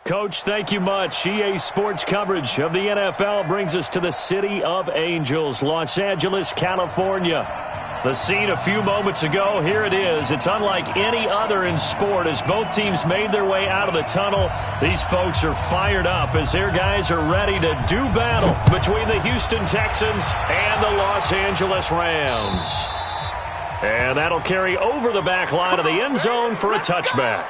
Coach, thank you much. EA Sports coverage of the NFL brings us to the City of Angels, Los Angeles, California. The scene a few moments ago, here it is. It's unlike any other in sport as both teams made their way out of the tunnel. These folks are fired up as their guys are ready to do battle between the Houston Texans and the Los Angeles Rams. And that'll carry over the back line of the end zone for a touchback.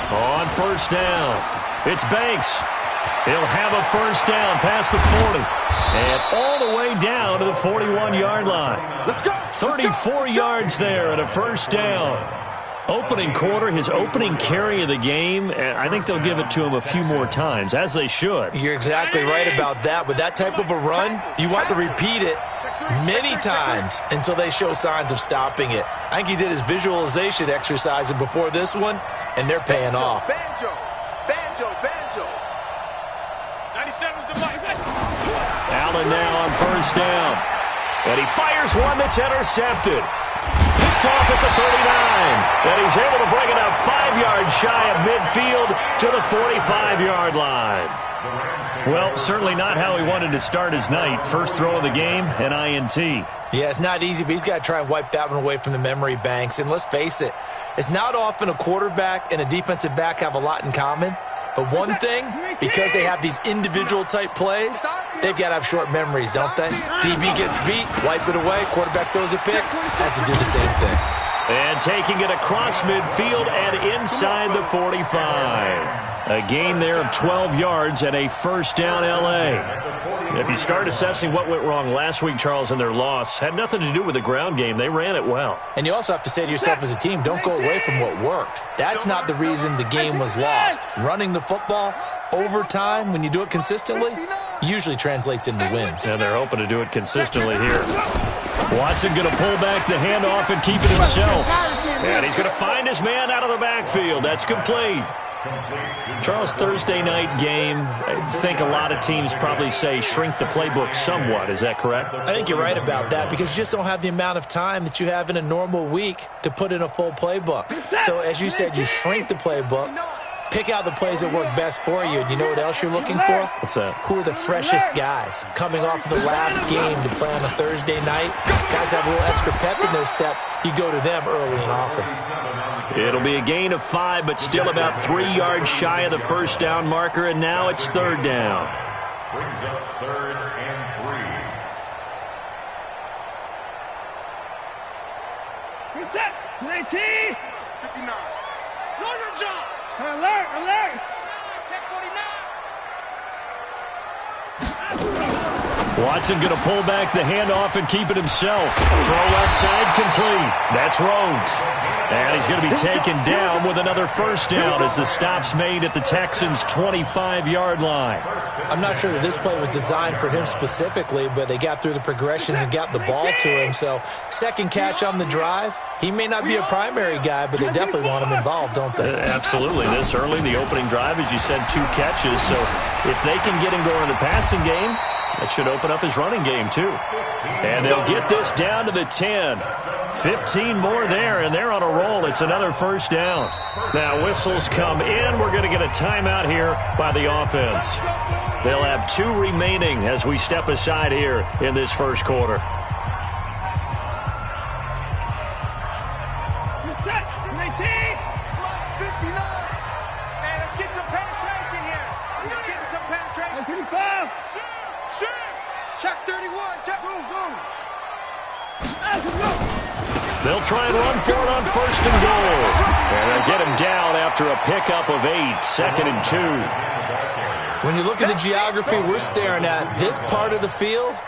On first down, it's Banks. He'll have a first down past the 40. And all the way down to the 41-yard line. 34 yards there and a first down. Opening quarter, his opening carry of the game, and I think they'll give it to him a few more times, as they should. You're exactly right about that. With that type of a run, you want to repeat it many times until they show signs of stopping it. I think he did his visualization exercises before this one, and they're paying off. Banjo. 97's the mic. Allen now on first down. And he fires one that's intercepted. Picked off at the 39. And he's able to bring it up 5 yards shy of midfield to the 45-yard line. Well, certainly not how he wanted to start his night. First throw of the game, an INT. Yeah, it's not easy, but he's got to try and wipe that one away from the memory banks. And let's face it, it's not often a quarterback and a defensive back have a lot in common. But one thing, because they have these individual-type plays, they've got to have short memories, don't they? DB gets beat, wipe it away, quarterback throws a pick, has to do the same thing. And taking it across midfield and inside the 45. A gain there of 12 yards and a first down L.A. If you start assessing what went wrong last week, Charles, in their loss, had nothing to do with the ground game. They ran it well. And you also have to say to yourself as a team, don't go away from what worked. That's not the reason the game was lost. Running the football over time, when you do it consistently, usually translates into wins. And they're hoping to do it consistently here. Watson going to pull back the handoff and keep it himself. And he's going to find his man out of the backfield. That's complete. Charles, Thursday night game, I think a lot of teams probably say shrink the playbook somewhat. Is that correct? I think you're right about that because you just don't have the amount of time that you have in a normal week to put in a full playbook. So, as you said, you shrink the playbook, pick out the plays that work best for you. And you know what else you're looking for? What's that? Who are the freshest guys coming off of the last game to play on a Thursday night? Guys have a little extra pep in their step. You go to them early and often. It'll be a gain of 5, but still about 3 yards shy of the first down marker, and now it's third down. Brings up 3rd and 3. Reset. 19. 59. Lawyer John. Alert. Check 49. Watson going to pull back the handoff and keep it himself. Throw left side complete. That's Rhodes. And he's going to be taken down with another first down as the stop's made at the Texans' 25-yard line. I'm not sure that this play was designed for him specifically, but they got through the progressions and got the ball to him. So second catch on the drive. He may not be a primary guy, but they definitely want him involved, don't they? Absolutely. This early in the opening drive, as you said, 2 catches. So if they can get him going in the passing game, that should open up his running game, too. And they'll get this down to the 10. 15 more there, and they're on a roll. It's another first down. Now whistles come in. We're going to get a timeout here by the offense. They'll have 2 remaining as we step aside here in this first quarter. They'll try and run for it on first and goal. And they'll get him down after a pickup of 8, 2nd and 2. When you look at the geography we're staring at, this part of the field,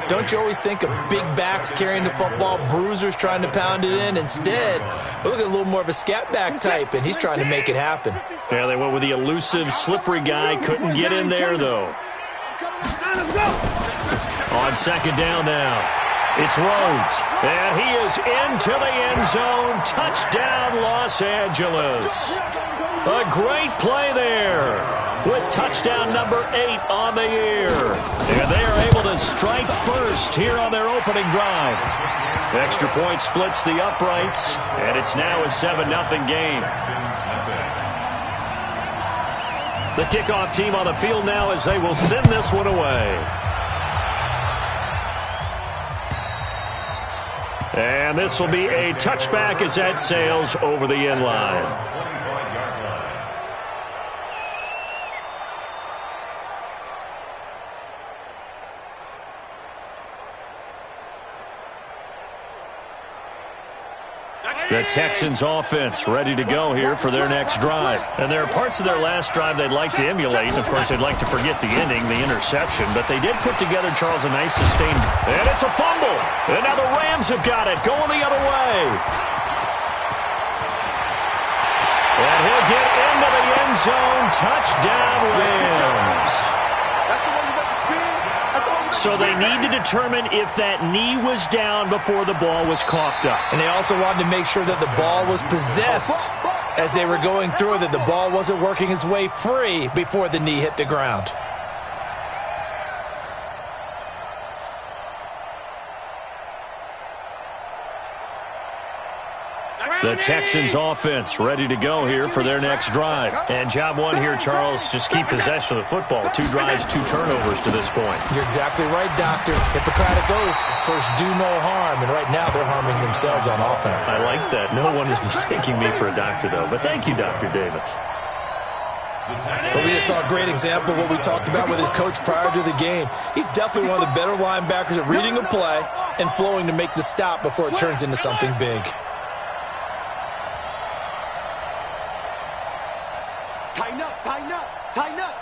don't you always think of big backs carrying the football, bruisers trying to pound it in? Instead, look at a little more of a scat back type, and he's trying to make it happen. Yeah, they went with the elusive, slippery guy. Couldn't get in there, though. On second down now. It's Rhodes, and he is into the end zone. Touchdown, Los Angeles. A great play there with touchdown number 8 on the year. And they are able to strike first here on their opening drive. Extra point splits the uprights, and it's now a 7-0 game. The kickoff team on the field now as they will send this one away. And this will be a touchback as that sails over the end line. The Texans offense ready to go here for their next drive. And there are parts of their last drive they'd like to emulate. And, of course, they'd like to forget the ending, the interception. But they did put together, Charles, a nice sustained. And it's a fumble. And now the Rams have got it, going the other way. And he'll get into the end zone. Touchdown, Rams. So they need to determine if that knee was down before the ball was coughed up. And they also wanted to make sure that the ball was possessed as they were going through it, that the ball wasn't working its way free before the knee hit the ground. The Texans offense ready to go here for their next drive. And job one here, Charles, just keep possession of the football. 2 drives, 2 turnovers to this point. You're exactly right, Doctor. Hippocratic oath, first do no harm. And right now they're harming themselves on offense. I like that. No one is mistaking me for a doctor, though. But thank you, Dr. Davis. Well, we just saw a great example of what we talked about with his coach prior to the game. He's definitely one of the better linebackers at reading a play and flowing to make the stop before it turns into something big. Tighten up.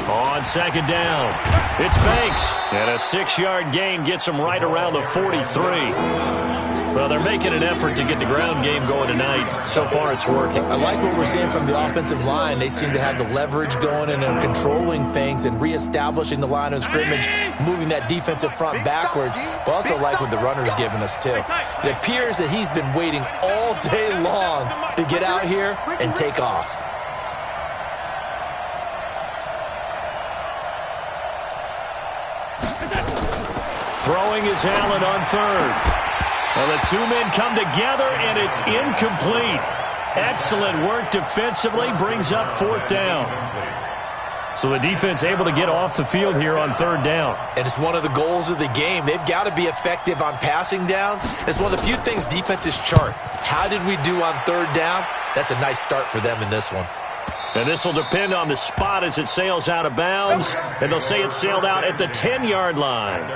On second down, it's Banks. And a 6-yard gain gets him right around the 43. Well, they're making an effort to get the ground game going tonight. So far, it's working. I like what we're seeing from the offensive line. They seem to have the leverage going and they're controlling things and reestablishing the line of scrimmage, moving that defensive front backwards. But also like what the runner's giving us, too. It appears that he's been waiting all day long to get out here and take off. Throwing is Allen on third. Well, the 2 men come together, and it's incomplete. Excellent work defensively, brings up 4th down. So the defense able to get off the field here on 3rd down. And it's one of the goals of the game. They've got to be effective on passing downs. It's one of the few things defenses chart. How did we do on 3rd down? That's a nice start for them in this one. And this will depend on the spot as it sails out of bounds. And they'll say it sailed out at the 10-yard line.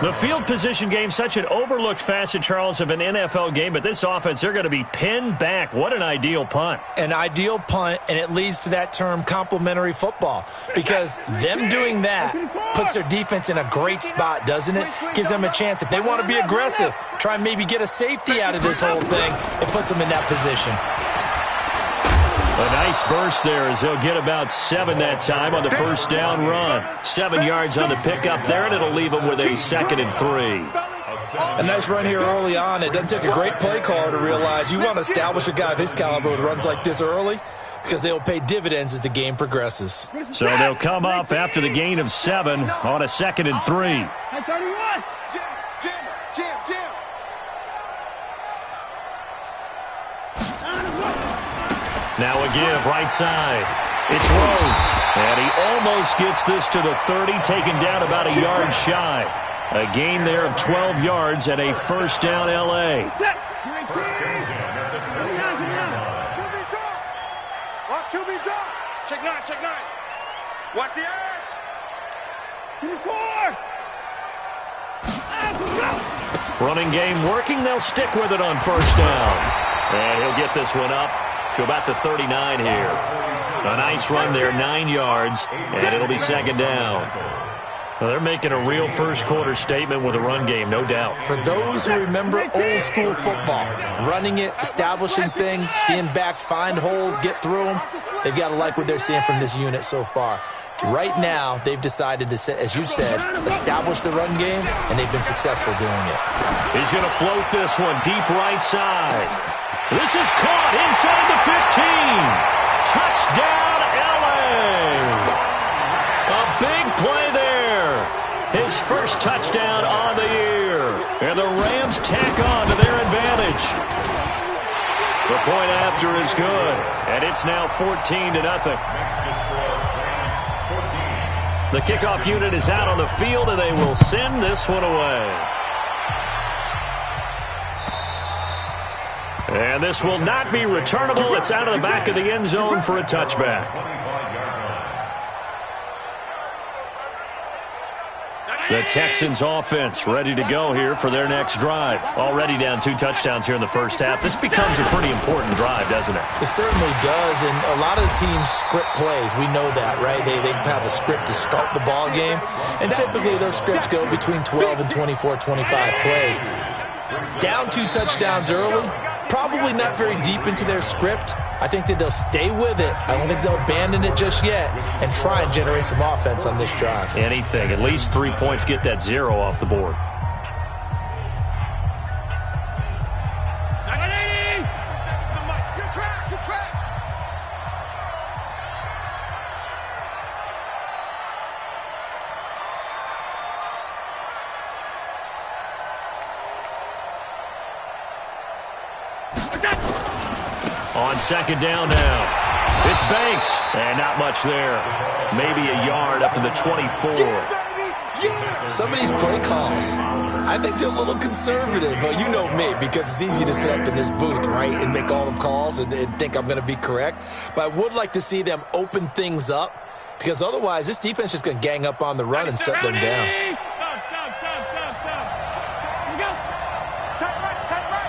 The field position game, such an overlooked facet, Charles, of an NFL game. But this offense, they're going to be pinned back. What an ideal punt. An ideal punt, and it leads to that term complementary football. Because them doing that puts their defense in a great spot, doesn't it? Gives them a chance. If they want to be aggressive, try and maybe get a safety out of this whole thing, it puts them in that position. A nice burst there as they'll get about 7 that time on the 1st down run. 7 yards on the pickup there, and it'll leave them with a 2nd and 3. A nice run here early on. It doesn't take a great play caller to realize you want to establish a guy of his caliber with runs like this early because they'll pay dividends as the game progresses. So they'll come up after the gain of 7 on a 2nd and 3. Now a give, right side. It's Rhodes. And he almost gets this to the 30, taken down about a yard shy. A gain there of 12 yards and a 1st down L.A. Watch QB drop. Check 9. Watch the edge. Running game working. They'll stick with it on 1st down. And he'll get this one up to about the 39 here. A nice run there, 9 yards, and it'll be 2nd down. Well, they're making a real first-quarter statement with a run game, no doubt. For those who remember old-school football, running it, establishing things, seeing backs find holes, get through them, they've got to like what they're seeing from this unit so far. Right now, they've decided to, as you said, establish the run game, and they've been successful doing it. He's going to float this one deep right side. This is caught inside the 15. Touchdown, L.A. A big play there. His first touchdown on the year. And the Rams tack on to their advantage. The point after is good. And it's now 14-0. The kickoff unit is out on the field, and they will send this one away. And this will not be returnable. It's out of the back of the end zone for a touchback. The Texans offense ready to go here for their next drive. Already down 2 touchdowns here in the first half. This becomes a pretty important drive, doesn't it? It certainly does, and a lot of the teams script plays. We know that, right? They have a script to start the ball game, and typically those scripts go between 12 and 24, 25 plays. Down 2 touchdowns early, probably not very deep into their script. I think that they'll stay with it. I don't think they'll abandon it just yet and try and generate some offense on this drive. Anything. At least 3 points, get that 0 off the board. On second down now, it's Banks, and not much there. Maybe a yard up to the 24. Some of these play calls, I think they're a little conservative, but you know me, because it's easy to sit up in this booth, right, and make all the calls and think I'm going to be correct. But I would like to see them open things up, because otherwise this defense is just going to gang up on the run and shut them down.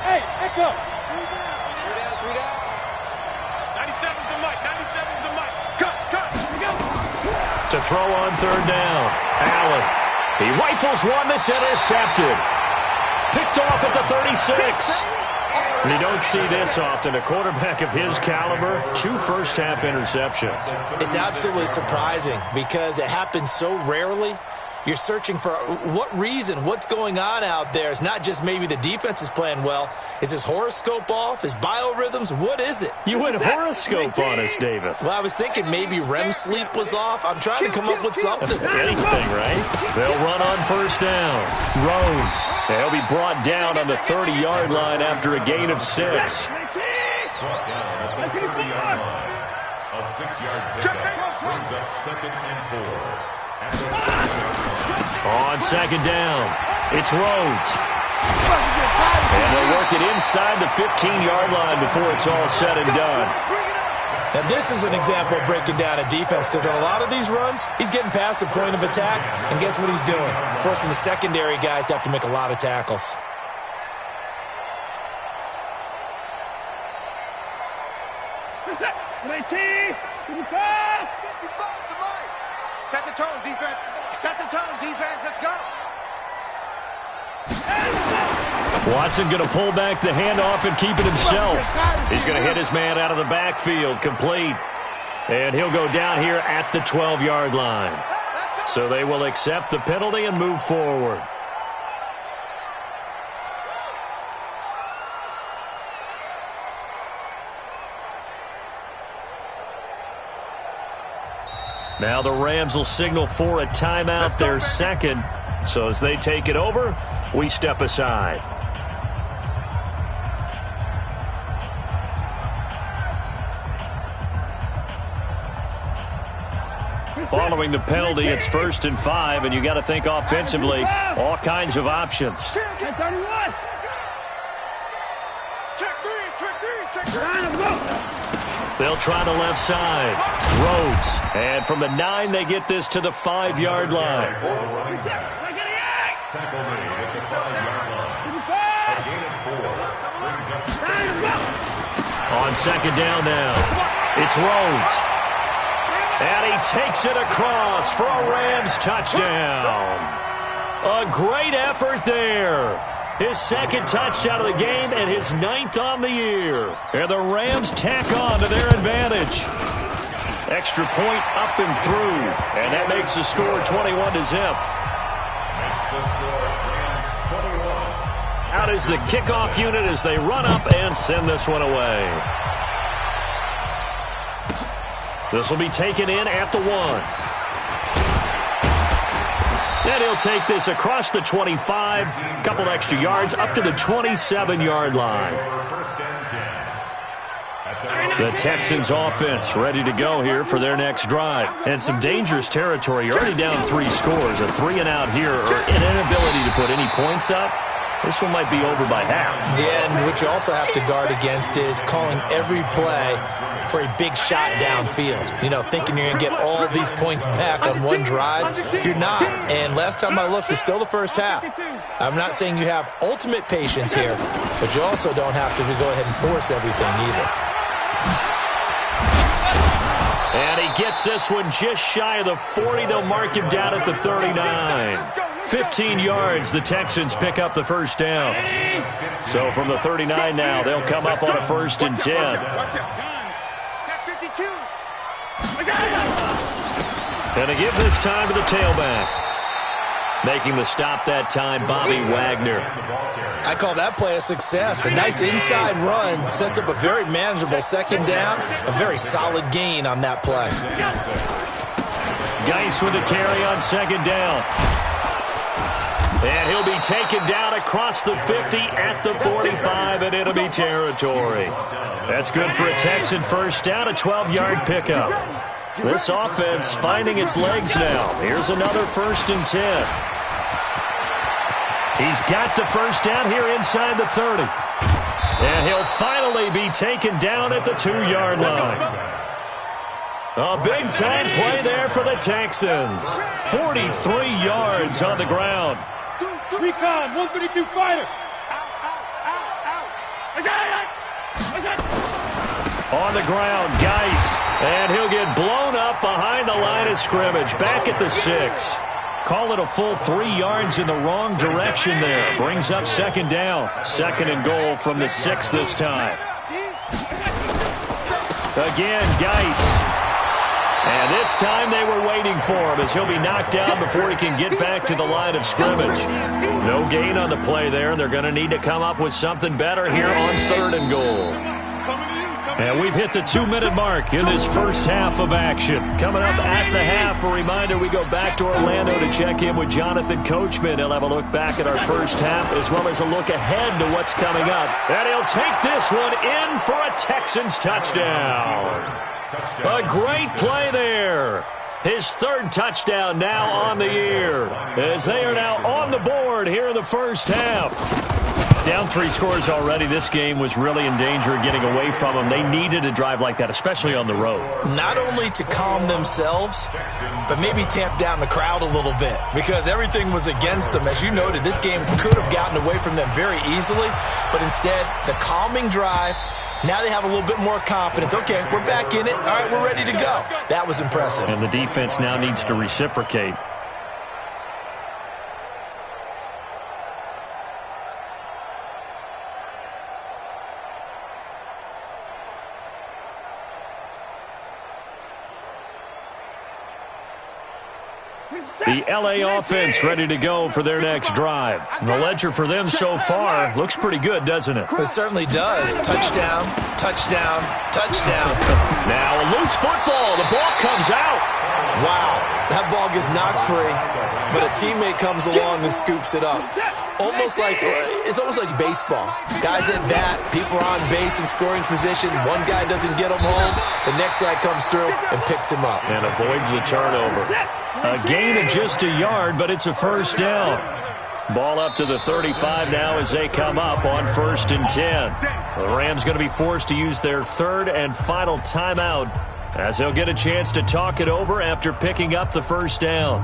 Hey, echo. To throw on third down, Allen. He rifles one that's intercepted. Picked off at the 36. And you don't see this often. A quarterback of his caliber, 2 first-half interceptions. It's absolutely surprising because it happens so rarely. You're searching for what reason, what's going on out there. It's not just maybe the defense is playing well. Is his horoscope off? His biorhythms? What is it? You went horoscope on us, David. Well, I was thinking maybe REM sleep was off. I'm trying to come up with something. Anything, right? They'll run on first down. Rhodes. They'll be brought down on the 30-yard line after a gain of 6. A 6-yard pickup brings up 2nd and 4. On second down, it's Rhodes. And they'll work it inside the 15-yard line before it's all said and done. Now, this is an example of breaking down a defense because on a lot of these runs, he's getting past the point of attack, and guess what he's doing? Forcing the secondary guys to have to make a lot of tackles. Set the tone, defense. Set the tone, defense. Let's go. Watson going to pull back the handoff and keep it himself. He's going to hit his man out of the backfield, complete. And he'll go down here at the 12-yard line. So they will accept the penalty and move forward. Now the Rams will signal for a timeout, their second. So as they take it over, we step aside. Following the penalty, it's 1st and 5, and you got to think offensively, all kinds of options. Check 3, check 3. They'll try the left side. Rhodes. And from the 9, they get this to the 5-yard line. Tackle made at the 5-yard line. A gain of 4 brings up 2nd. On second down now, it's Rhodes. And he takes it across for a Rams touchdown. A great effort there. His 2nd touchdown of the game and his 9th on the year. And the Rams tack on to their advantage. Extra point up and through. And that makes the score 21-0. Out is the kickoff unit as they run up and send this one away. This will be taken in at the 1. And he'll take this across the 25, a couple extra yards, up to the 27-yard line. The Texans offense ready to go here for their next drive. And some dangerous territory. You're already down 3 scores. A 3-and-out here, or an inability to put any points up. This one might be over by half. Yeah, and what you also have to guard against is calling every play for a big shot downfield. You know, thinking you're going to get all these points back on one drive. You're not. And last time I looked, it's still the first half. I'm not saying you have ultimate patience here, but you also don't have to go ahead and force everything either. And he gets this one just shy of the 40. They'll mark him down at the 39. 15 yards, the Texans pick up the first down. So from the 39 now, they'll come up on a 1st and 10. And they give this time to the tailback. Making the stop that time, Bobby Wagner. I call that play a success. A nice inside run sets up a very manageable 2nd down. A very solid gain on that play. Geis with the carry on 2nd down. And he'll be taken down across the 50 at the 45 in enemy territory. That's good for a Texan first down, a 12-yard pickup. This offense finding its legs now. Here's another 1st and 10. He's got the first down here inside the 30. And he'll finally be taken down at the 2-yard line. A big-time play there for the Texans. 43 yards on the ground. Recon, 132 fighter. On the ground, Geis. And he'll get blown up behind the line of scrimmage. Back at the 6. Call it a full 3 yards in the wrong direction there. Brings up 2nd down. 2nd and goal from the 6 this time. Again, Geis. And this time they were waiting for him as he'll be knocked down before he can get back to the line of scrimmage. No gain on the play there. They're going to need to come up with something better here on 3rd and goal. And we've hit the 2-minute mark in this first half of action. Coming up at the half, a reminder, we go back to Orlando to check in with Jonathan Coachman. He'll have a look back at our first half as well as a look ahead to what's coming up. And he'll take this one in for a Texans touchdown. A great play there. His 3rd touchdown now on the year as they are now on the board here in the first half. Down 3 scores already. This game was really in danger of getting away from them. They needed a drive like that, especially on the road. Not only to calm themselves, but maybe tamp down the crowd a little bit because everything was against them. As you noted, this game could have gotten away from them very easily, but instead, the calming drive. Now they have a little bit more confidence. Okay, we're back in it. All right, we're ready to go. That was impressive. And the defense now needs to reciprocate. The LA offense ready to go for their next drive. The ledger for them so far looks pretty good, doesn't it? It certainly does. Touchdown, touchdown, touchdown. Now a loose football. The ball comes out. Wow, that ball gets knocked free, but a teammate comes along and scoops it up. It's almost like baseball. Guys at bat, people are on base in scoring position. One guy doesn't get him home. The next guy comes through and picks him up. And avoids the turnover. A gain of just a yard, but it's a first down. Ball up to the 35 now as they come up on 1st and 10. The Rams going to be forced to use their 3rd and final timeout as they'll get a chance to talk it over after picking up the first down.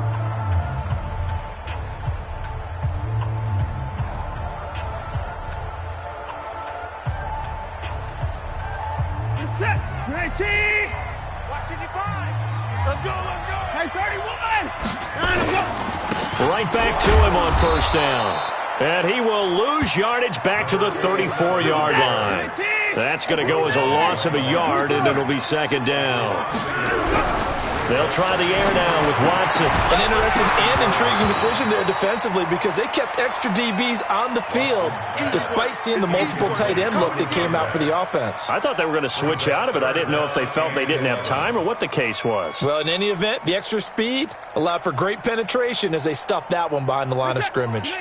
Right back to him on 1st down. And he will lose yardage back to the 34-yard line. That's going to go as a loss of a yard, and it'll be second down. They'll try the air now with Watson. An interesting and intriguing decision there defensively because they kept extra DBs on the field despite seeing the multiple tight end look that came out for the offense. I thought they were going to switch out of it. I didn't know if they felt they didn't have time or what the case was. Well, in any event, the extra speed allowed for great penetration as they stuffed that one behind the line of scrimmage.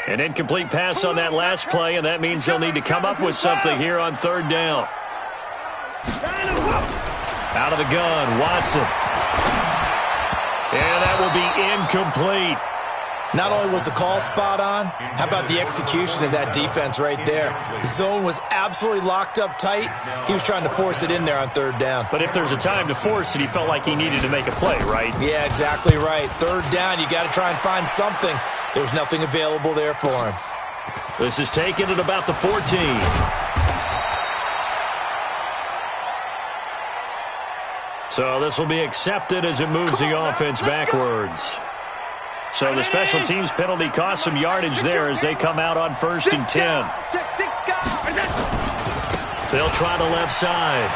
An incomplete pass on that last play, and that means they'll need to come up with something here on third down. Out of the gun, Watson. And that will be incomplete. Not only was the call spot on, how about the execution of that defense right there? The zone was absolutely locked up tight. He was trying to force it in there on third down. But if there's a time to force it, he felt like he needed to make a play, right? Yeah, exactly right. Third down, you got to try and find something. There was nothing available there for him. This is taken at about the 14. So this will be accepted as it moves the offense backwards. So the special teams penalty cost some yardage there as they come out on 1st and 10. They'll try the left side.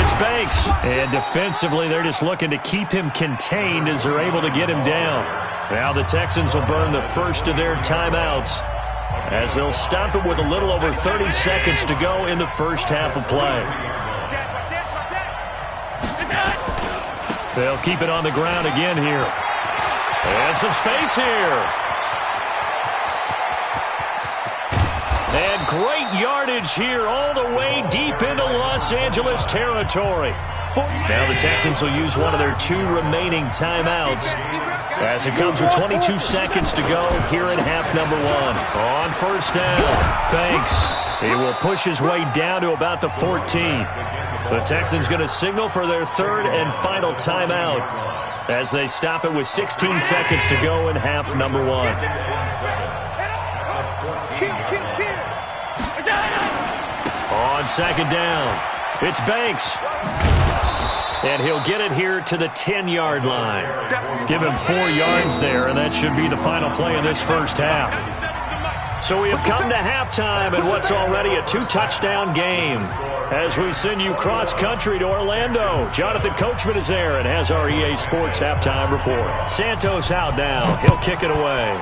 It's Banks. And defensively, they're just looking to keep him contained as they're able to get him down. Now the Texans will burn the first of their timeouts as they'll stop it with a little over 30 seconds to go in the first half of play. They'll keep it on the ground again here. And some space here. And great yardage here all the way deep into Los Angeles territory. Now the Texans will use one of their 2 remaining timeouts as it comes with 22 seconds to go here in half number 1. On 1st down, Banks. He will push his way down to about the 14. The Texans going to signal for their 3rd and final timeout as they stop it with 16 seconds to go in half number 1. On 2nd down, it's Banks. And he'll get it here to the 10-yard line. Give him 4 yards there, and that should be the final play of this first half. So we have come to halftime in what's already a 2-touchdown game. As we send you cross-country to Orlando, Jonathan Coachman is there and has our EA Sports halftime report. Santos out now. He'll kick it away.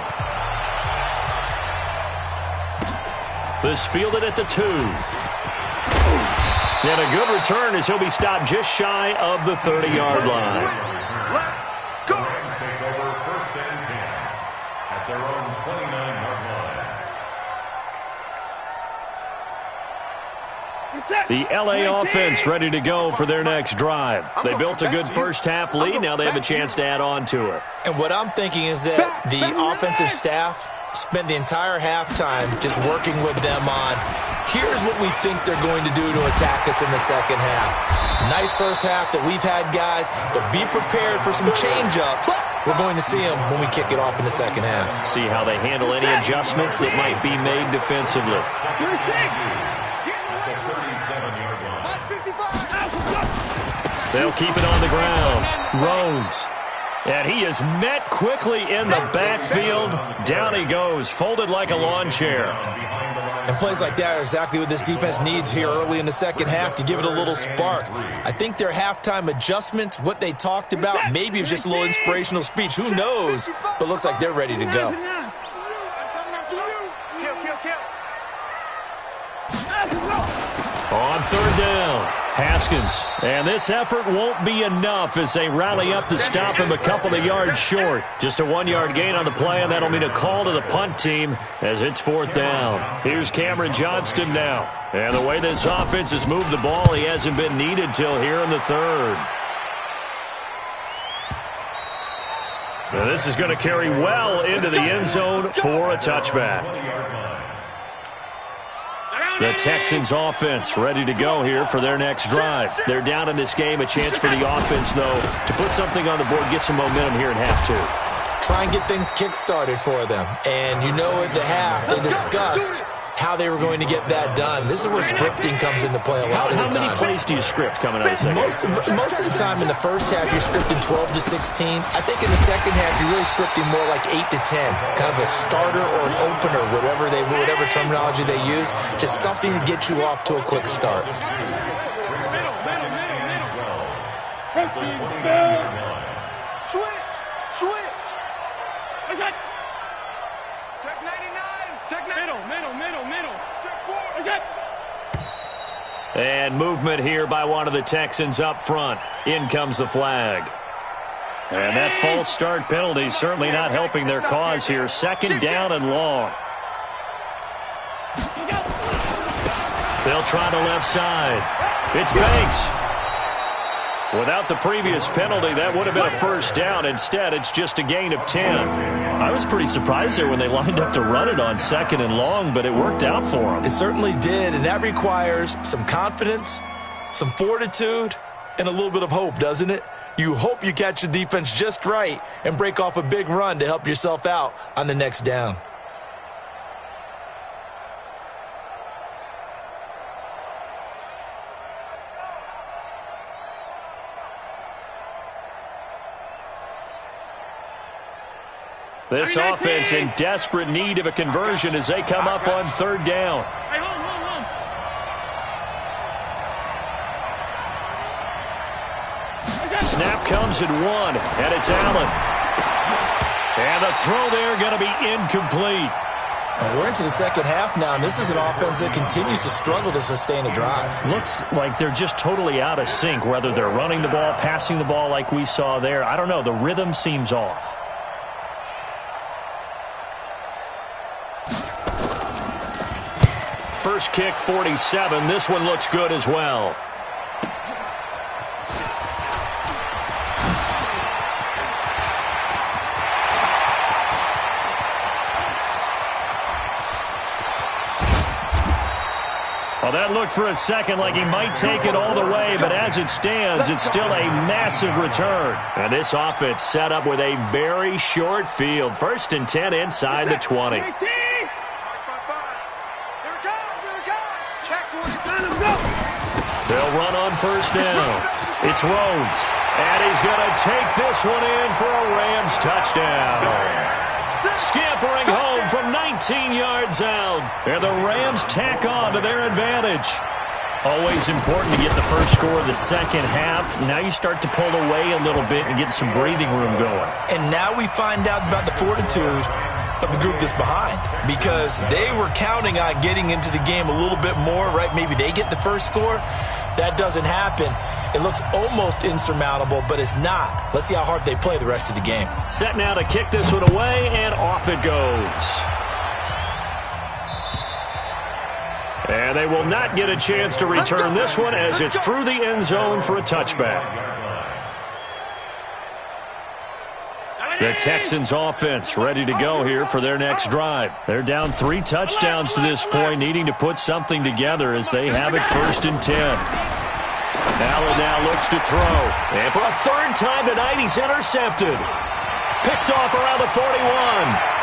This fielded at the 2. And a good return as he'll be stopped just shy of the 30-yard line. Let's go. Rams take over 1st and 10 at their own 29-yard line. The LA offense ready to go for their next drive. They built a good first half lead. Now they have a chance to add on to it. And what I'm thinking is that the offensive staff spent the entire halftime just working with them on, here's what we think they're going to do to attack us in the second half. Nice first half that we've had, guys, but be prepared for some change-ups. We're going to see them when we kick it off in the second half. See how they handle any adjustments that might be made defensively. They'll keep it on the ground. Rhodes. And he is met quickly in the backfield. Down he goes, folded like a lawn chair. And plays like that are exactly what this defense needs here early in the second half to give it a little spark. I think their halftime adjustments, what they talked about, maybe it was just a little inspirational speech. Who knows? But looks like they're ready to go. On 3rd down, Haskins. And this effort won't be enough as they rally up to stop him a couple of yards short. Just a 1-yard gain on the play, and that'll mean a call to the punt team as it's 4th down. Here's Cameron Johnston now. And the way this offense has moved the ball, he hasn't been needed till here in the 3rd. Now this is going to carry well into the end zone for a touchback. The Texans offense ready to go here for their next drive. They're down in this game. A chance for the offense, though, to put something on the board, get some momentum here in half 2. Try and get things kick-started for them. And you know at the half, they discussed how they were going to get that done. This is where scripting comes into play a lot of the time. How many plays do you script coming out of the second? Most of the time in the first half, you're scripting 12 to 16. I think in the second half, you're really scripting more like 8 to 10, kind of a starter or an opener, whatever terminology they use, just something to get you off to a quick start. Switch. What's that? Check 99. Check middle. Check 4. What's that? And movement here by one of the Texans up front. In comes the flag. And that false start penalty certainly not helping their cause here. Second down and long. They'll try the left side. It's Banks. Without the previous penalty, that would have been a first down. Instead, it's just a gain of 10. I was pretty surprised there when they lined up to run it on second and long, but it worked out for them. It certainly did, and that requires some confidence, some fortitude, and a little bit of hope, doesn't it? You hope you catch the defense just right and break off a big run to help yourself out on the next down. This offense in desperate need of a conversion as they come up on third down. Snap comes at 1, and it's Allen. And the throw there going to be incomplete. And we're into the second half now, and this is an offense that continues to struggle to sustain a drive. Looks like they're just totally out of sync, whether they're running the ball, passing the ball like we saw there. I don't know. The rhythm seems off. First kick, 47. This one looks good as well. Well, that looked for a second like he might take it all the way, but as it stands, it's still a massive return. And this offense set up with a very short field. First and 10 inside the 20. They'll run on first down. It's Rhodes. And he's going to take this one in for a Rams touchdown. Scampering home from 19 yards out. And the Rams tack on to their advantage. Always important to get the first score of the second half. Now you start to pull away a little bit and get some breathing room going. And now we find out about the fortitude of the group that's behind, because they were counting on getting into the game a little bit more, right? Maybe they get the first score. That doesn't happen. It looks almost insurmountable, but it's not. Let's see how hard they play the rest of the game. Set now to kick this one away, and off it goes. And they will not get a chance to return this one as it's through the end zone for a touchback. The Texans offense ready to go here for their next drive. They're down 3 touchdowns to this point, needing to put something together as they have it first and 10. Allen now looks to throw. And for a third time tonight, he's intercepted. Picked off around the 41.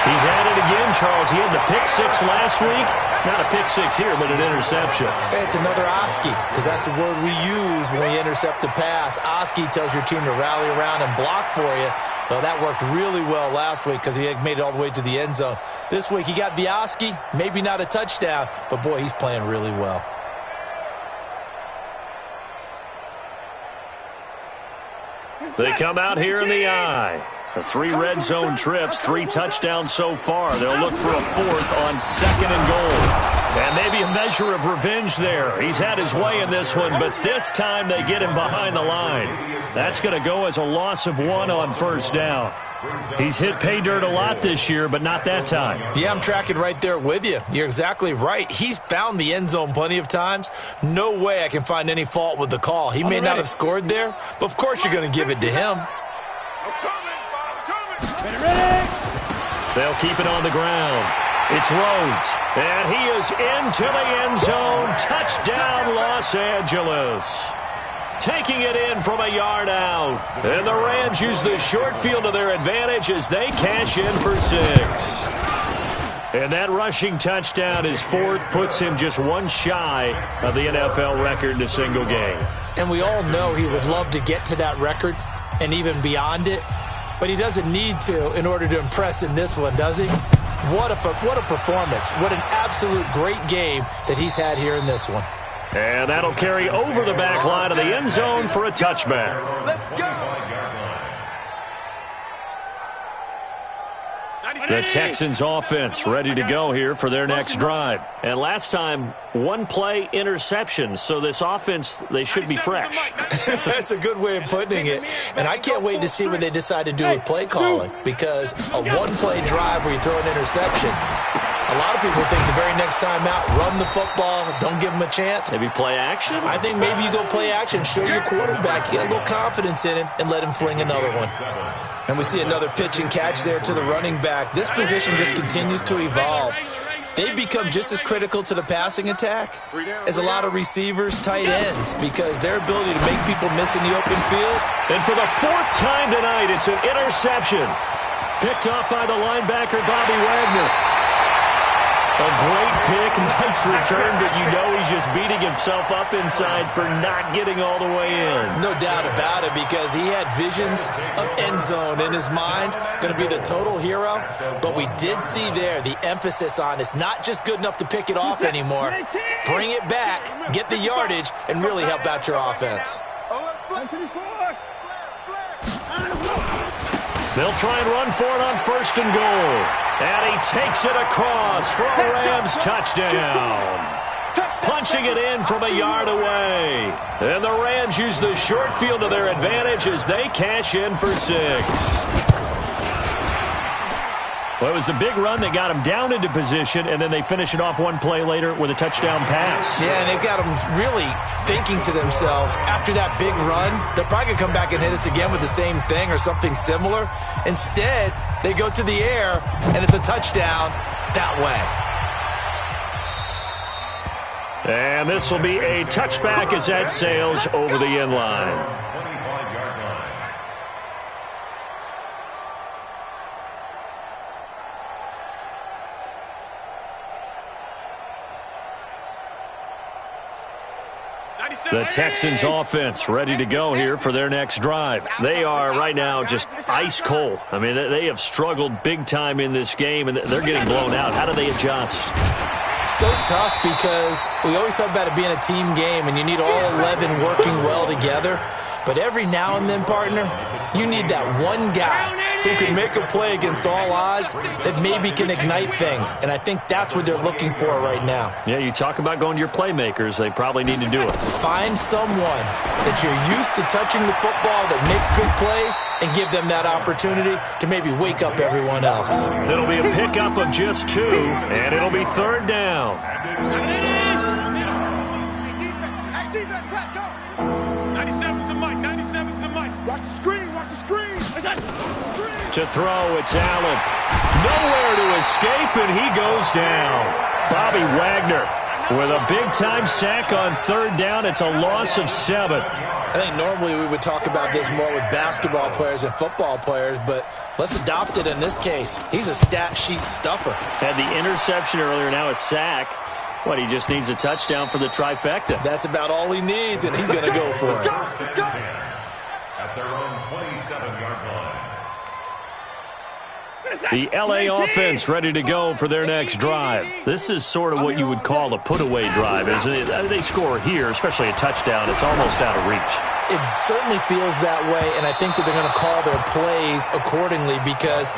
He's at it again, Charles. He had the pick 6 last week. Not a pick 6 here, but an interception. It's another Oski, because that's the word we use when we intercept a pass. Oski tells your team to rally around and block for you. Well, that worked really well last week because he had made it all the way to the end zone. This week he got the Oski, maybe not a touchdown, but boy, he's playing really well. They come out here in the eye. The 3 red zone trips, 3 touchdowns so far. They'll look for a 4th on second and goal. And maybe a measure of revenge there. He's had his way in this one, but this time they get him behind the line. That's going to go as a loss of 1 on first down. He's hit pay dirt a lot this year, but not that time. Yeah, I'm tracking right there with you. You're exactly right. He's found the end zone plenty of times. No way I can find any fault with the call. He may not have scored there, but of course you're going to give it to him. They'll keep it on the ground. It's Rhodes, and he is into the end zone. Touchdown, Los Angeles. taking it in from a yard out. And the Rams use the short field to their advantage as they cash in for 6. And that rushing touchdown, his 4th, puts him just one shy of the NFL record in a single game. And we all know he would love to get to that record and even beyond it, but he doesn't need to in order to impress in this one, does he? What a performance. What an absolute great game that he's had here in this one. And that'll carry over the back line of the end zone for a touchback. Let's go. The Texans offense ready to go here for their next drive. And last time, 1-play interception. So this offense, they should be fresh. That's a good way of putting it. And I can't wait to see what they decide to do with play calling, because a 1-play drive where you throw an interception, a lot of people think the very next time out, run the football, don't give them a chance. Maybe play action? I think maybe you go play action, show your quarterback, get a little confidence in him, and let him fling another one. And we see another pitch and catch there to the running back. This position just continues to evolve. They've become just as critical to the passing attack as a lot of receivers, tight ends, because their ability to make people miss in the open field. And for the 4th time tonight, it's an interception. Picked off by the linebacker, Bobby Wagner. A great pick, nice return, but you know he's just beating himself up inside for not getting all the way in. No doubt about it, because he had visions of end zone in his mind, going to be the total hero. But we did see there the emphasis on it's not just good enough to pick it off anymore. Bring it back, get the yardage, and really help out your offense. They'll try and run for it on 1st and goal. And he takes it across for a Rams touchdown. Punching it in from a yard away. And the Rams use the short field to their advantage as they cash in for 6. Well, it was a big run that got them down into position, and then they finish it off 1 play later with a touchdown pass. Yeah, and they've got them really thinking to themselves, after that big run, they're probably going to come back and hit us again with the same thing or something similar. Instead, they go to the air, and it's a touchdown that way. And this will be a touchback as that sails over the end line. The Texans offense ready to go here for their next drive. They are right now just ice cold. I mean, they have struggled big time in this game, and they're getting blown out. How do they adjust? So tough, because we always talk about it being a team game, and you need all 11 working well together. But every now and then, partner, you need that one guy who can make a play against all odds that maybe can ignite things. And I think that's what they're looking for right now. Yeah, you talk about going to your playmakers. They probably need to do it. Find someone that you're used to touching the football that makes big plays and give them that opportunity to maybe wake up everyone else. It'll be a pickup of just 2, and it'll be 3rd down. 97's the mic. 97's the mic. Watch the screen. Watch the screen. To throw, it's Allen. Nowhere to escape, and he goes down. Bobby Wagner with a big-time sack on 3rd down. It's a loss of 7. I think normally we would talk about this more with basketball players and football players, but let's adopt it in this case. He's a stat sheet stuffer. Had the interception earlier, now a sack. What, he just needs a touchdown for the trifecta. That's about all he needs, and he's going to go for it. At their own 27-yard line. The LA offense ready to go for their next drive. This is sort of what you would call a put-away drive, isn't it? They score here, especially a touchdown. It's almost out of reach. It certainly feels that way, and I think that they're going to call their plays accordingly, because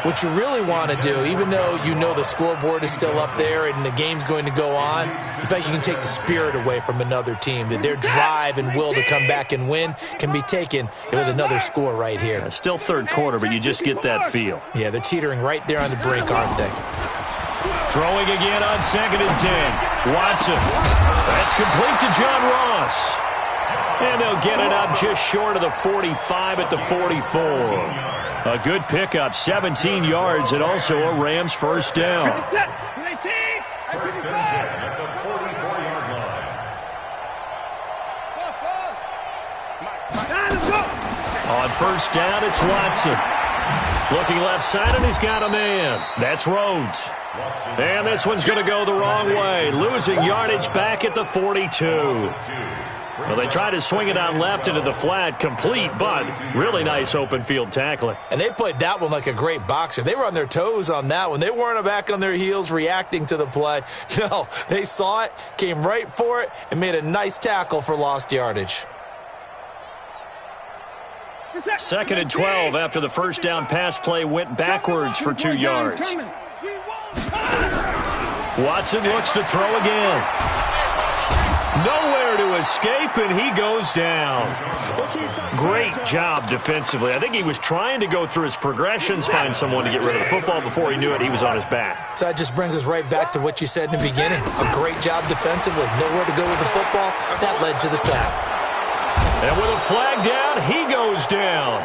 what you really want to do, even though you know the scoreboard is still up there and the game's going to go on, in fact, you can take the spirit away from another team, that their drive and will to come back and win can be taken with another score right here. Yeah, still 3rd quarter, but you just get that feel. Yeah, they're teetering right there on the brink, aren't they? Throwing again on 2nd and 10. Watson. That's complete to John Ross. And they'll get it up just short of the 45 at the 44. A good pickup, 17 yards, and also a Rams 1st down. First and 10 at the 44-yard line. On first down, it's Watson. Looking left side, and he's got a man. That's Rhodes. And this one's going to go the wrong way. Losing yardage back at the 42. Well, they tried to swing it on left into the flat, complete, but really nice open field tackling. And they played that one like a great boxer. They were on their toes on that one. They weren't back on their heels reacting to the play. No, they saw it, came right for it, and made a nice tackle for lost yardage. 2nd and 12 after the first down pass play went backwards for 2 yards. Watson looks to throw again. Nowhere to escape, and he goes down. Great job defensively. I think he was trying to go through his progressions, find someone to get rid of the football. Before he knew it, he was on his back. So that just brings us right back to what you said in the beginning. A great job defensively. Nowhere to go with the football. That led to the sack. And with a flag down, he goes down.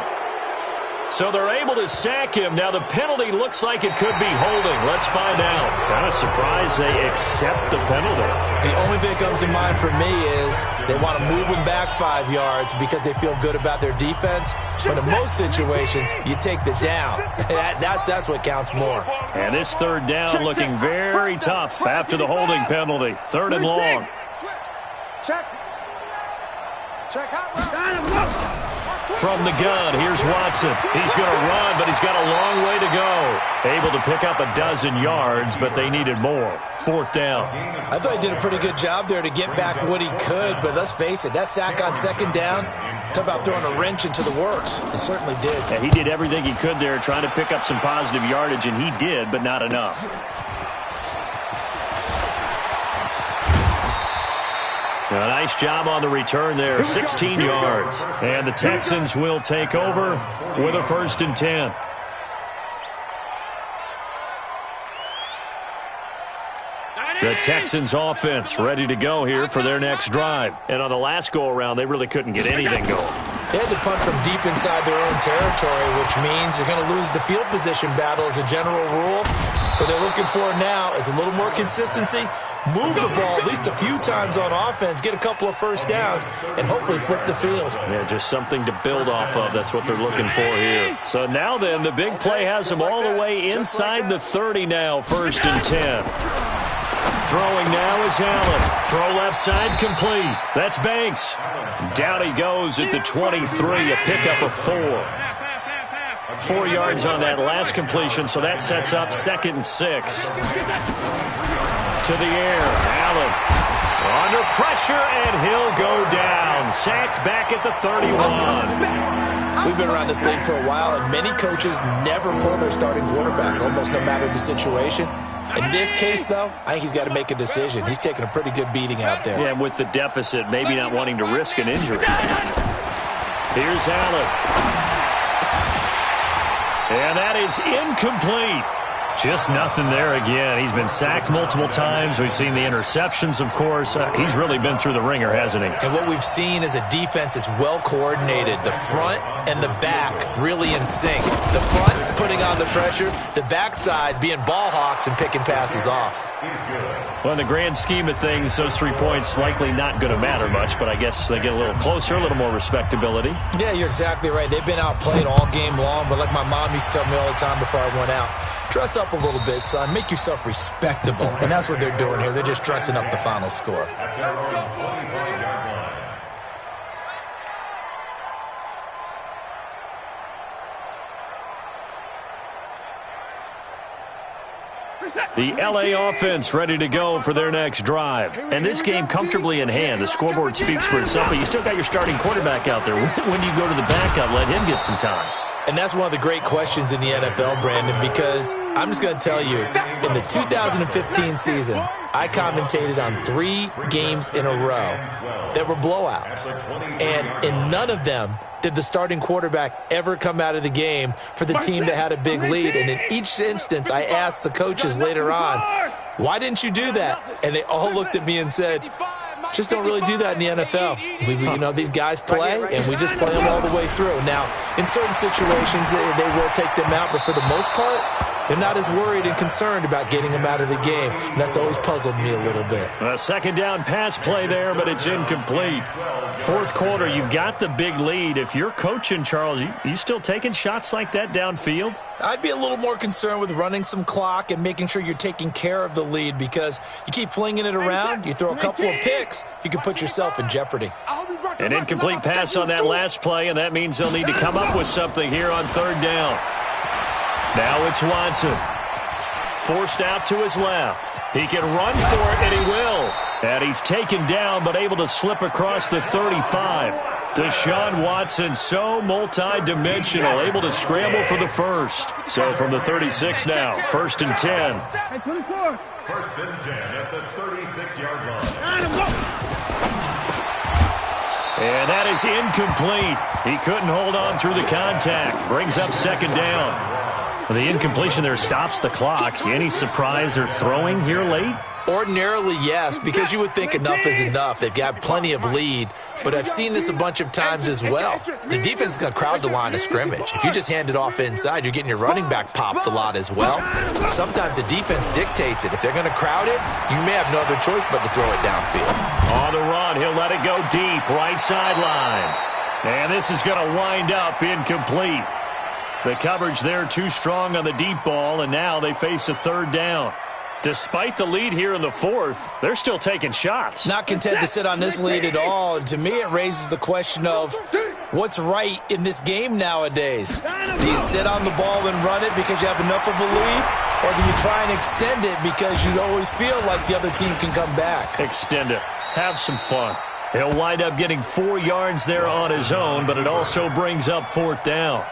So they're able to sack him. Now the penalty looks like it could be holding. Let's find out. Kind of surprised they accept the penalty. The only thing that comes to mind for me is they want to move him back 5 yards because they feel good about their defense. But in most situations, you take the down. That's what counts more. And this third down looking very tough after the holding penalty. 3rd and long. Check. Check out. From the gun, here's Watson. He's going to run, but he's got a long way to go. Able to pick up 12 yards, but they needed more. 4th down. I thought he did a pretty good job there to get back what he could, but let's face it, that sack on 2nd down, talk about throwing a wrench into the works. It certainly did. Yeah, he did everything he could there, trying to pick up some positive yardage, and he did, but not enough. A nice job on the return there, 16 yards. And the Texans will take over with a 1st and 10. The Texans offense ready to go here for their next drive. And on the last go-around, they really couldn't get anything going. They had to punt from deep inside their own territory, which means you're going to lose the field position battle as a general rule. What they're looking for now is a little more consistency. Move the ball at least a few times on offense, get a couple of first downs, and hopefully flip the field. Yeah, just something to build off of. That's what they're looking for here. So now then, the big play has them all the way inside the 30 now, 1st and 10. Throwing now is Allen. Throw left side complete. That's Banks. Down he goes at the 23, a pickup of 4. 4 yards on that last completion, so that sets up 2nd and 6. To the air, Allen under pressure, and he'll go down. Sacked back at the 31. We've been around this league for a while, and many coaches never pull their starting quarterback, almost no matter the situation. In this case, though, I think he's got to make a decision. He's taking a pretty good beating out there. Yeah, and with the deficit, maybe not wanting to risk an injury. Here's Allen. And that is incomplete. Just nothing there again. He's been sacked multiple times. We've seen the interceptions, of course. He's really been through the ringer, hasn't he? And what we've seen is a defense that's well coordinated. The front and the back really in sync. The front putting on the pressure, the backside being ball hawks and picking passes off. Well, in the grand scheme of things, those 3 points likely not going to matter much, but I guess they get a little closer, a little more respectability. Yeah, you're exactly right. They've been outplayed all game long, but like my mom used to tell me all the time before I went out, dress up a little bit, son. Make yourself respectable. And that's what they're doing here. They're just dressing up the final score. The LA offense ready to go for their next drive. And this game comfortably in hand. The scoreboard speaks for itself, but you still got your starting quarterback out there. When do you go to the backup, let him get some time? And that's one of the great questions in the NFL, Brandon, because I'm just going to tell you, in the 2015 season, I commentated on 3 games in a row that were blowouts. And in none of them did the starting quarterback ever come out of the game for the team that had a big lead. And in each instance, I asked the coaches later on, why didn't you do that? And they all looked at me and said, just don't really do that in the NFL. You know, these guys play, and we just play them all the way through. Now, in certain situations, they will take them out, but for the most part, They're not as worried and concerned about getting him out of the game, and that's always puzzled me a little bit. A second down pass play there, but it's incomplete. Fourth quarter, you've got the big lead. If you're coaching, Charles, you still taking shots like that downfield? I'd be a little more concerned with running some clock and making sure you're taking care of the lead, because you keep flinging it around, you throw a couple of picks, you can put yourself in jeopardy. An incomplete pass on that last play, and that means they'll need to come up with something here on third down. Now it's Watson. Forced out to his left. He can run for it, and he will. And he's taken down, but able to slip across the 35. Deshaun Watson, so multi-dimensional, able to scramble for the first. So from the 36 now, 1st and 10. 1st and 10 at the 36-yard line. And that is incomplete. He couldn't hold on through the contact. Brings up second down. The incompletion there stops the clock. Any surprise they're throwing here late? Ordinarily, yes, because you would think enough is enough. They've got plenty of lead, but I've seen this a bunch of times as well. The defense is going to crowd the line of scrimmage. If you just hand it off inside, you're getting your running back popped a lot as well. Sometimes the defense dictates it. If they're going to crowd it, you may have no other choice but to throw it downfield. On the run, he'll let it go deep, right sideline. And this is going to wind up incomplete. The coverage there too strong on the deep ball, and now they face a third down. Despite the lead here in the fourth, they're still taking shots. Not content to sit on this lead at all. And to me, it raises the question of what's right in this game nowadays. Do you sit on the ball and run it because you have enough of a lead? Or do you try and extend it because you always feel like the other team can come back? Extend it. Have some fun. He'll wind up getting 4 yards there on his own, but it also brings up 4th down.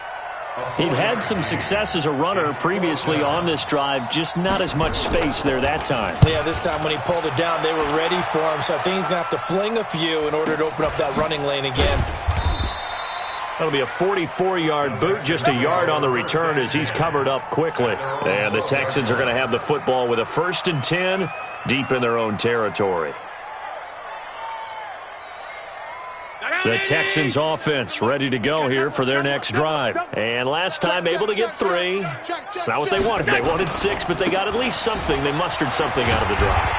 He'd had some success as a runner previously on this drive, just not as much space there that time. Yeah, this time when he pulled it down, they were ready for him, so I think he's going to have to fling a few in order to open up that running lane again. That'll be a 44-yard boot, just a yard on the return as he's covered up quickly. And the Texans are going to have the football with a 1st and 10 deep in their own territory. The Texans offense ready to go here for their next drive. And last time able to get 3. It's not what they wanted. They wanted 6, but they got at least something. They mustered something out of the drive.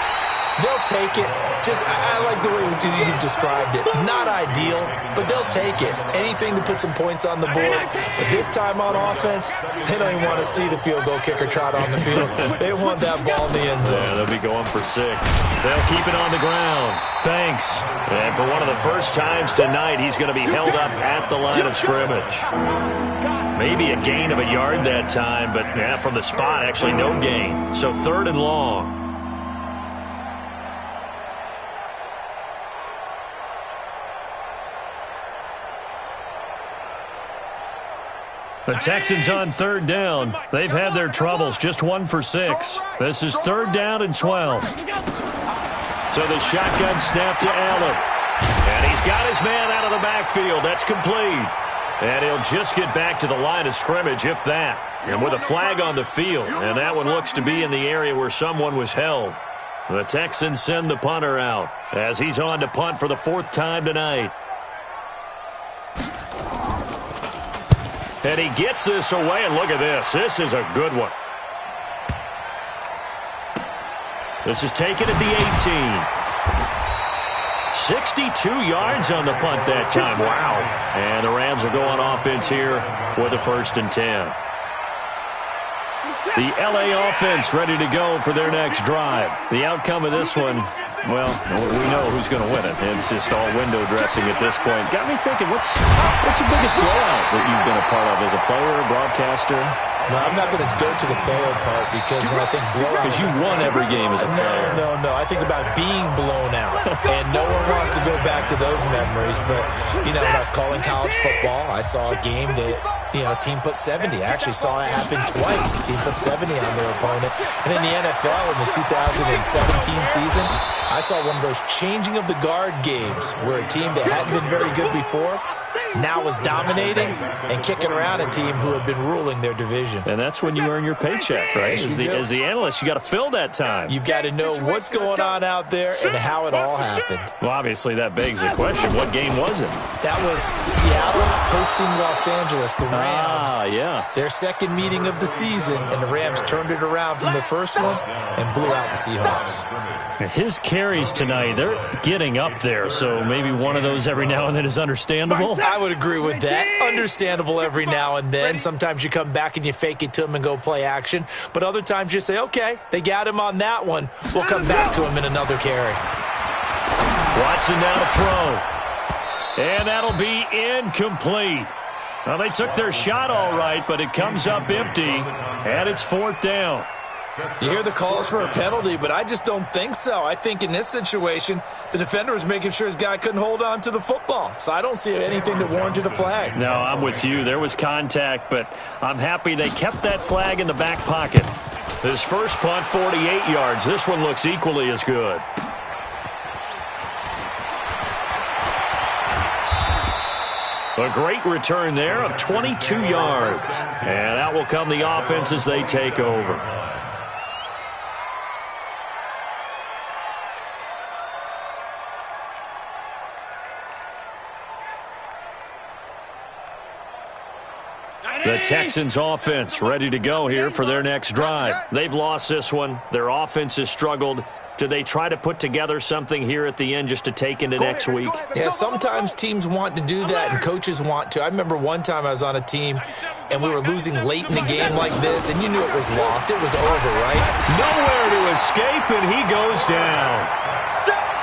They'll take it. I like the way you described it. Not ideal, but they'll take it. Anything to put some points on the board. But this time on offense, they don't even want to see the field goal kicker trot on the field. They want that ball in the end zone. Yeah, they'll be going for 6. They'll keep it on the ground. Banks. And for one of the first times tonight, he's going to be held up at the line of scrimmage. Maybe a gain of a yard that time, but from the spot, actually no gain. So 3rd and long. The Texans on 3rd down. They've had their troubles, just 1 for 6. This is 3rd down and 12. So the shotgun snap to Allen. And he's got his man out of the backfield. That's complete. And he'll just get back to the line of scrimmage, if that. And with a flag on the field. And that one looks to be in the area where someone was held. The Texans send the punter out as he's on to punt for the 4th time tonight. And he gets this away, and look at this. This is a good one. This is taken at the 18. 62 yards on the punt that time. Wow. And the Rams will go on offense here with a 1st and 10. The LA offense ready to go for their next drive. The outcome of this one, well, we know who's going to win it. It's just all window dressing at this point. Got me thinking, what's the biggest blowout that you've been a part of as a player, broadcaster? No, I'm not going to go to the player part because when I think blowout... Because you won every game as a player. No. I think about being blown out. And no one wants to go back to those memories. But, when I was calling college football, I saw a game that, a team put 70. I actually saw it happen twice. A team put 70 on their opponent. And in the NFL, in the 2017 season, I saw one of those changing of the guard games where a team that hadn't been very good before now was dominating and kicking around a team who had been ruling their division. And that's when you earn your paycheck, right? As the analyst, you got to fill that time. You've got to know what's going on out there and how it all happened. Well, obviously, that begs the question, what game was it? That was Seattle hosting Los Angeles, the Rams. Yeah. Their second meeting of the season, and the Rams turned it around from the first one and blew out the Seahawks. His carries tonight, they're getting up there, so maybe one of those every now and then is understandable. I would agree with that. Understandable every now and then. Sometimes you come back and you fake it to him and go play action. But other times you say, okay, they got him on that one. We'll come back to him in another carry. Watson now to throw. And that'll be incomplete. Well, they took their shot all right, but it comes up empty, and it's 4th down. You hear the calls for a penalty, but I just don't think so. I think in this situation, the defender was making sure his guy couldn't hold on to the football. So I don't see anything that warranted a flag. No, I'm with you. There was contact, but I'm happy they kept that flag in the back pocket. His first punt, 48 yards. This one looks equally as good. A great return there of 22 yards. And out will come the offense as they take over. The Texans offense ready to go here for their next drive. They've lost this one. Their offense has struggled. Do they try to put together something here at the end just to take into next week? Yeah, sometimes teams want to do that and coaches want to. I remember one time I was on a team and we were losing late in the game like this and you knew it was lost. It was over, right? Nowhere to escape and he goes down.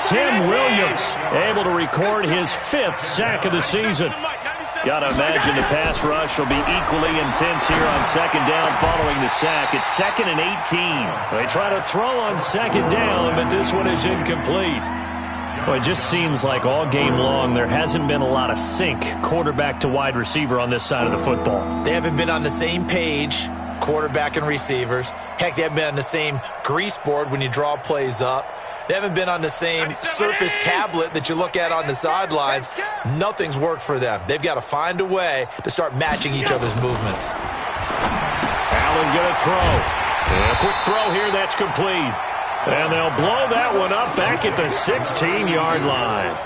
Tim Williams able to record his 5th sack of the season. Got to imagine the pass rush will be equally intense here on 2nd down following the sack. It's 2nd and 18. They try to throw on 2nd down, but this one is incomplete. Well, it just seems like all game long there hasn't been a lot of sync quarterback to wide receiver on this side of the football. They haven't been on the same page, quarterback and receivers. Heck, they haven't been on the same grease board when you draw plays up. They haven't been on the same Surface tablet that you look at on the sidelines. Nothing's worked for them. They've got to find a way to start matching each other's movements. Allen going to throw. And a quick throw here, that's complete. And they'll blow that one up back at the 16-yard line.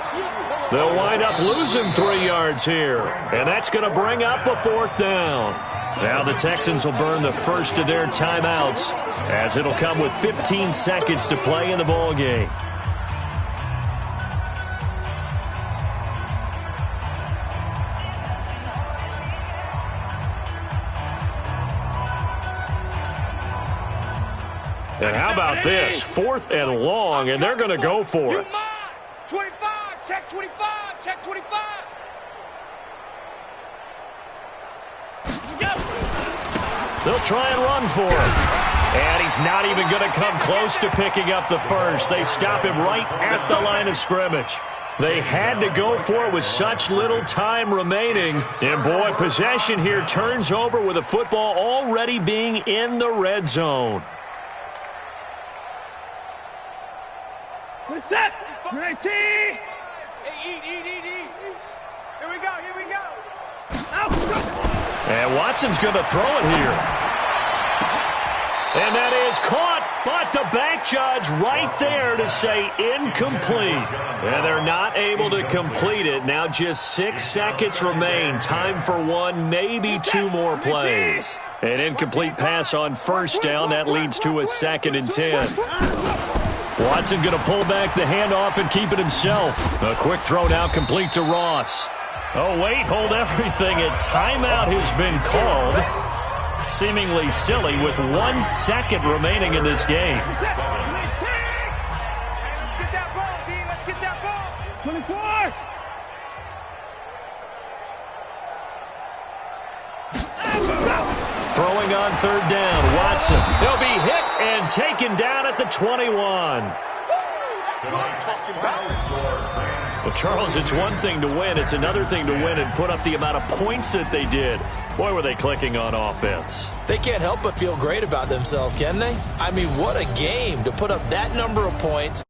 They'll wind up losing 3 yards here. And that's going to bring up a 4th down. Now the Texans will burn the first of their timeouts as it'll come with 15 seconds to play in the ball game. And how about this? 4th and long, and they're going to go for it. 25, check 25, check 25. They'll try and run for him. And he's not even going to come close to picking up the first. They stop him right at the line of scrimmage. They had to go for it with such little time remaining. And, boy, possession here turns over with the football already being in the red zone. What's up? Great team. Hey, eat. Here we go. And Watson's going to throw it here. And that is caught, but the bank judge right there to say incomplete. And they're not able to complete it. Now just 6 seconds remain. Time for one, maybe 2 more plays. An incomplete pass on 1st down. That leads to a 2nd and 10. Watson going to pull back the handoff and keep it himself. A quick throw now complete to Ross. Oh, wait, hold everything. A timeout has been called. Seemingly silly with 1 second remaining in this game. Let's get that ball, D. Let's get that ball. 24. Throwing on 3rd down, Watson. He'll be hit and taken down at the 21. Well, Charles, it's one thing to win. It's another thing to win and put up the amount of points that they did. Boy, were they clicking on offense. They can't help but feel great about themselves, can they? I mean, what a game to put up that number of points